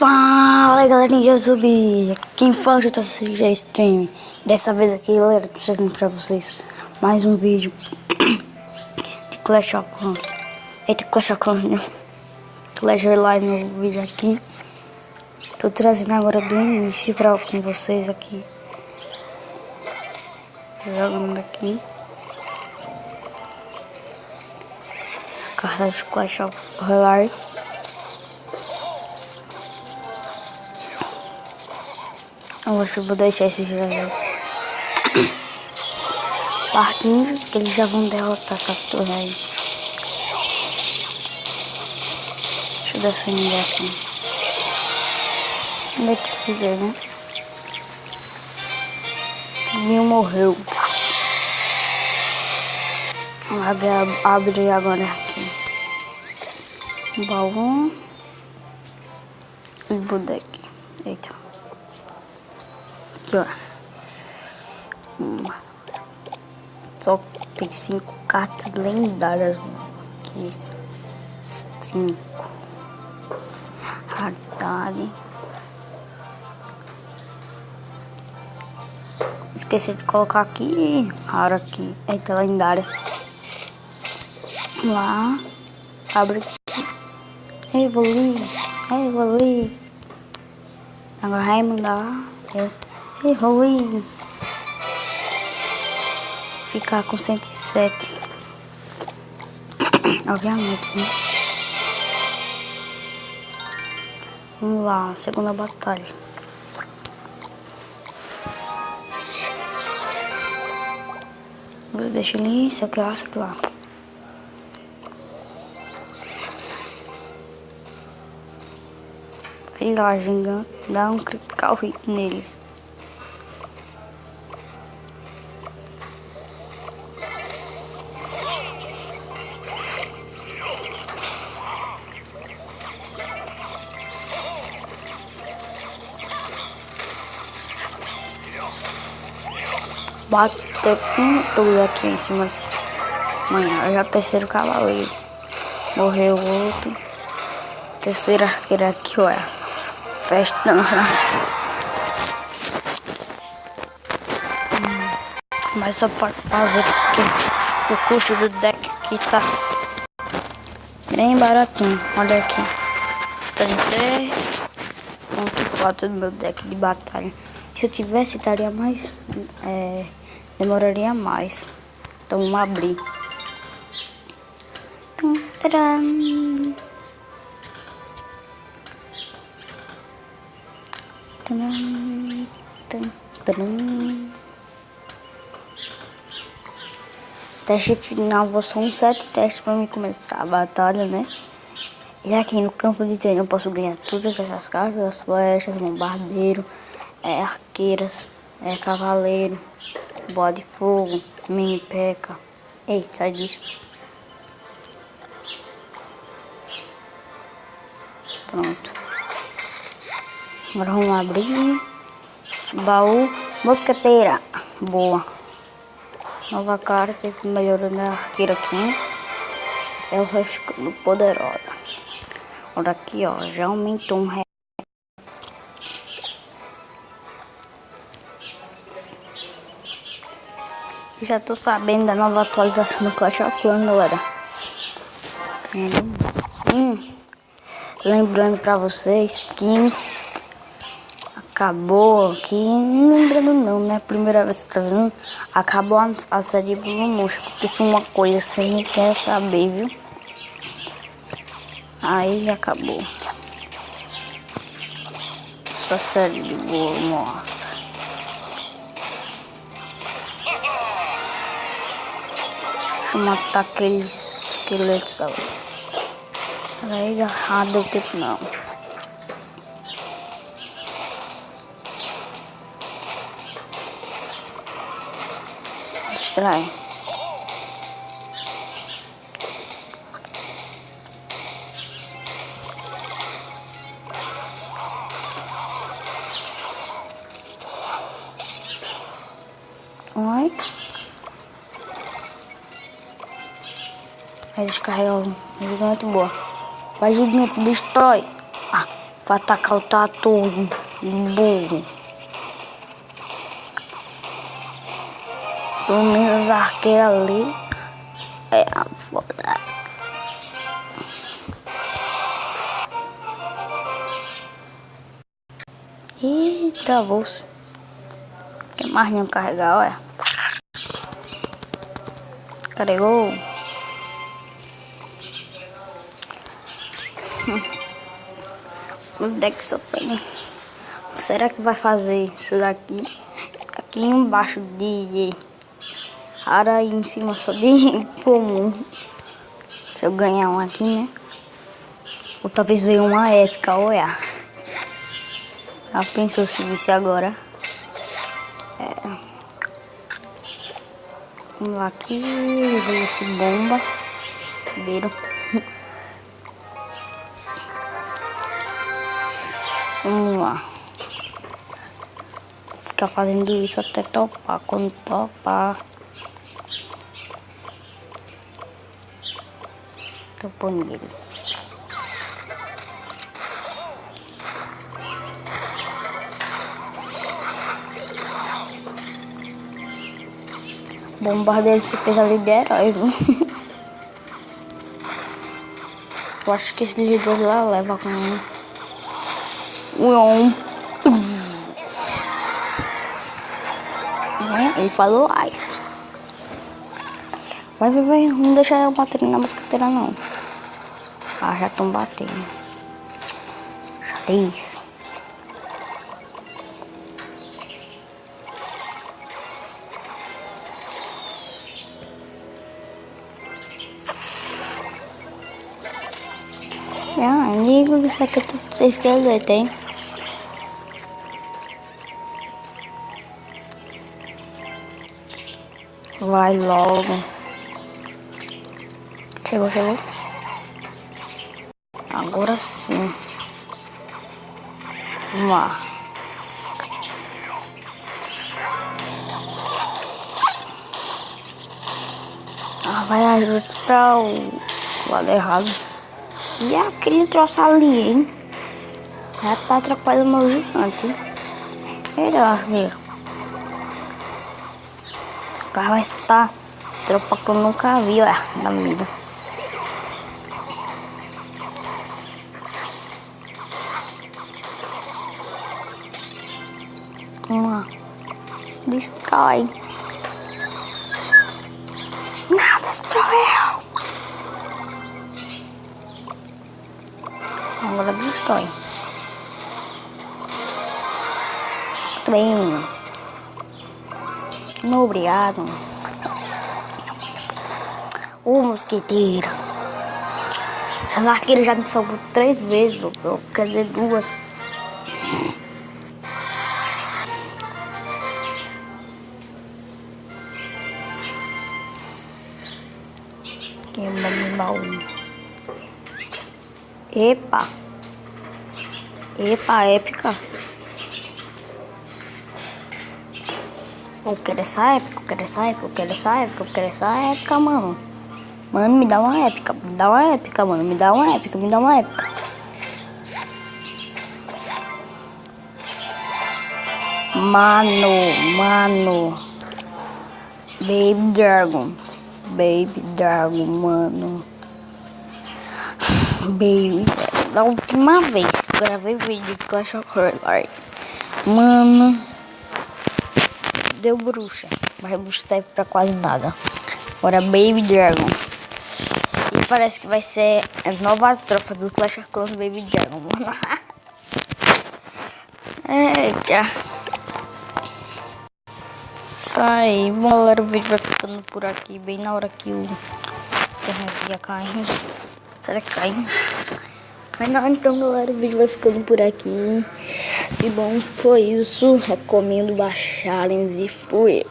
Fala galerinha do YouTube, quem fala já tá assistindo a stream. Dessa vez aqui galera, tô trazendo pra vocês mais um vídeo de Clash of Clans. Eita, Clash of Clans não, Clash Royale no vídeo aqui. Tô trazendo agora do início com vocês aqui. Jogando aqui as cartas de Clash of Royale. Eu acho que vou deixar esse jogo partindo, que eles já vão derrotar essa torre aí. Deixa eu defender aqui. Nem precisei, né? Ninho morreu. Vamos abrir agora aqui o baú e o boneco. Eita. Aqui, ó. Só tem 5 cartas lendárias aqui. 5. Radari. Esqueci de colocar aqui. Raro aqui. Eita, lendária. Vamos lá. Abre aqui. Evolui. Agora vai mandar. Evolui. Ficar com 107. Obviamente, né? Vamos lá, segunda batalha. Deixa ali, isso aqui lá. Vai lá, gigante, dá um critical hit neles. Bateu com tudo aqui em cima desse manhã. Já terceiro cavaleiro. Morreu outro. Terceira arqueira aqui, olha. Festança. Mas só pode fazer porque o custo do deck aqui tá bem baratinho. Olha aqui. 33.4 do meu deck de batalha. Se eu tivesse, estaria mais. Demoraria mais. Então vamos abrir. Teste final, vou só 7 testes para mim começar a batalha, né? E aqui no campo de treino eu posso ganhar todas essas cartas, as flechas, bombardeiro, arqueiras, cavaleiro, bola de fogo, mini peca. Ei, sai disso. Pronto. Agora vamos abrir. Baú, mosqueteira. Boa. Nova carta, melhorando a arqueira aqui. Ela vai ficando poderosa. Olha aqui, ó, já aumentou um real. Já tô sabendo da nova atualização do Clash of Clans, galera. Lembrando pra vocês que acabou aqui, não lembrando não, né? Primeira vez que tá vendo, acabou a série Blue Motion. Aconteceu uma coisa assim, não quer saber, viu? Aí acabou. Só série de boa mostra. Deixa eu matar aqueles esqueletos ali. Aí deu tempo não. Distrai. Oi. Vai descarregar o gigante, boa. Vai, gigante, destrói. Ah, pra atacar o tatu, burro. Pelo menos a arqueira ali é a foda. Ih, travou-se. Tem mais não carregar, olha. Carregou. Onde é que só tem? Será que vai fazer isso daqui? Aqui embaixo de areia, em cima só de comum. Se eu ganhar um aqui, né? Ou talvez venha uma épica, olha. Já pensou se visse agora? Vamos lá aqui, ver esse bomba. Viram? Vamos lá. Ficar fazendo isso até topar. Quando topar, topou nele. O bombardeiro se fez ali de herói, viu? Eu acho que esse líder lá leva com ele falou, ai. Vai, não deixa eu bater na mosqueteira não. Ah, já estão batendo. Já tem isso. Amigo, é que tu esqueleto, hein? Vai logo. Chegou. Agora sim. Vamos lá. Ah, vai ajuda para o lado errado. E é aquele troço ali, hein? Já tá atrapalhando o meu gigante. Ele lasqueiro. O carro vai estar tropa que eu nunca vi, olha, na vida. Vamos lá. Destrói. Não, destruiu. Agora destrói. Bem. Não, obrigado. Ô, mosqueteira. Essas arqueiras já me salvou 3 vezes, quer dizer 2. Queima-me baú. Epa, épica. Eu quero essa épica, mano. Mano, me dá uma épica, mano. Me dá uma épica. Mano. Baby Dragon, mano. Da última vez que eu gravei vídeo de Clash of Royale, mano, deu bruxa. Mas a bruxa serve pra quase nada. Agora Baby Dragon. E parece que vai ser a nova tropa do Clash of Clans, Baby Dragon, mano. Eita. Isso aí. Bom, galera, o vídeo vai ficando por aqui. Bem na hora que o internet ia cair. Será que cai? Mas não, então, galera, o vídeo vai ficando por aqui. E bom, foi isso. Recomendo baixarem e fui.